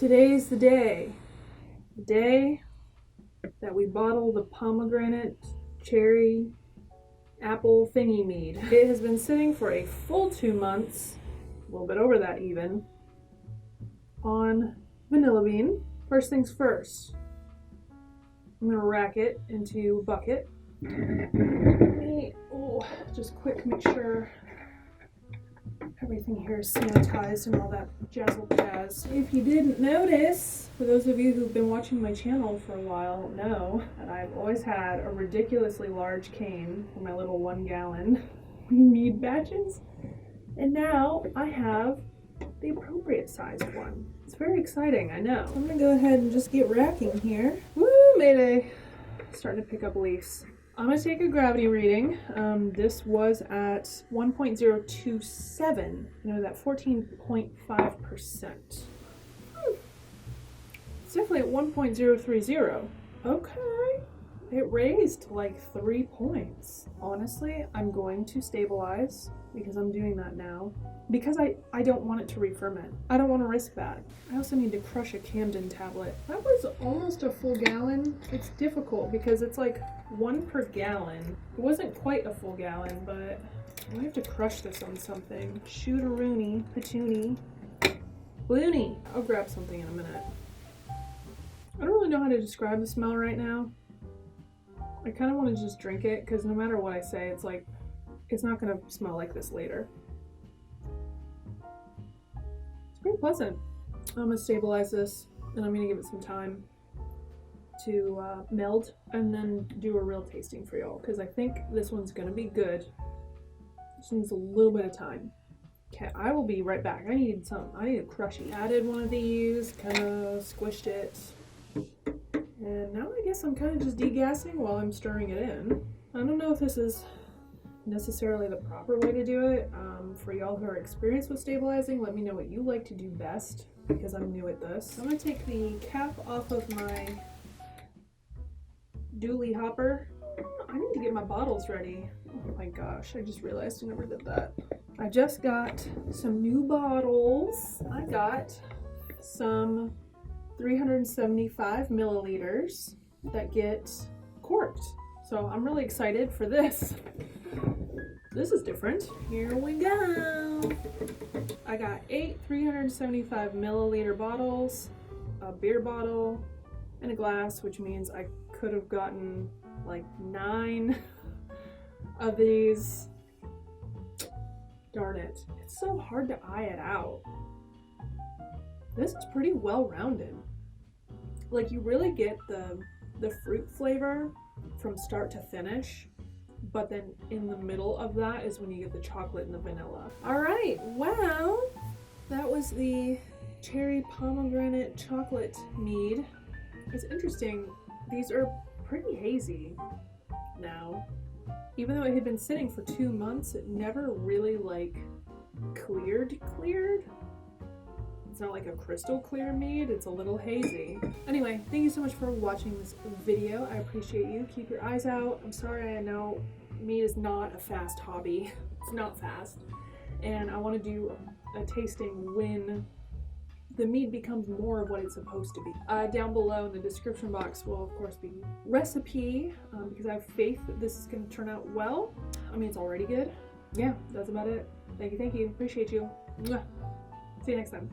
Today's the day that we bottle the pomegranate, cherry, apple thingy mead. It has been sitting for a full 2 months, a little bit over that even, on vanilla bean. First things first, I'm gonna rack it into a bucket. Just quick, make sure everything here is sanitized and all that jazzle jazz. If you didn't notice, for those of you who've been watching my channel for a while, know that I've always had a ridiculously large cane for my little 1 gallon mead batches. And now I have the appropriate sized one. It's very exciting, I know. I'm gonna go ahead and just get racking here. Woo, Mayday! Starting to pick up leaves. I'm gonna take a gravity reading. This was at 1.027, and it was at 14.5%. It's definitely at 1.030. Okay. It raised like 3 points. Honestly, I'm going to stabilize because I'm doing that now. Because I don't want it to re-ferment. I don't want to risk that. I also need to crush a Camden tablet. That was almost a full gallon. It's difficult because it's like 1 per gallon. It wasn't quite a full gallon, but I have to crush this on something. Shooteroonie, patoonie, bloony. I'll grab something in a minute. I don't really know how to describe the smell right now. I kind of want to just drink it because no matter what I say, it's like, it's not going to smell like this later. It's pretty pleasant. I'm going to stabilize this and I'm going to give it some time to meld and then do a real tasting for y'all because I think this one's going to be good. Just needs a little bit of time. Okay, I will be right back. I need a crushy. Added one of these, kind of squished it. And now I guess I'm kind of just degassing while I'm stirring it in. I don't know if this is necessarily the proper way to do it. For y'all who are experienced with stabilizing, let me know what you like to do best because I'm new at this. I'm gonna take the cap off of my dually hopper. I need to get my bottles ready. Oh my gosh, I just realized I never did that. I just got some new bottles. I got some 375 milliliters that get corked. So I'm really excited for this. This is different. Here we go. I got 8 375 milliliter bottles, a beer bottle, and a glass, which means I could have gotten like 9 of these. Darn it. It's so hard to eye it out. This is pretty well rounded. Like you really get the fruit flavor from start to finish, but then in the middle of that is when you get the chocolate and the vanilla. All right, well, that was the cherry pomegranate chocolate mead. It's interesting, these are pretty hazy now. Even though it had been sitting for 2 months, it never really like cleared. It's not like a crystal clear mead, it's a little hazy. Anyway, thank you so much for watching this video. I appreciate you. Keep your eyes out. I'm sorry, I know mead is not a fast hobby. It's not fast. And I want to do a tasting when the mead becomes more of what it's supposed to be. Down below in the description box will of course be recipe because I have faith that this is going to turn out well. I mean, it's already good. Yeah, that's about it. Thank you. Appreciate you. Mwah. See you next time.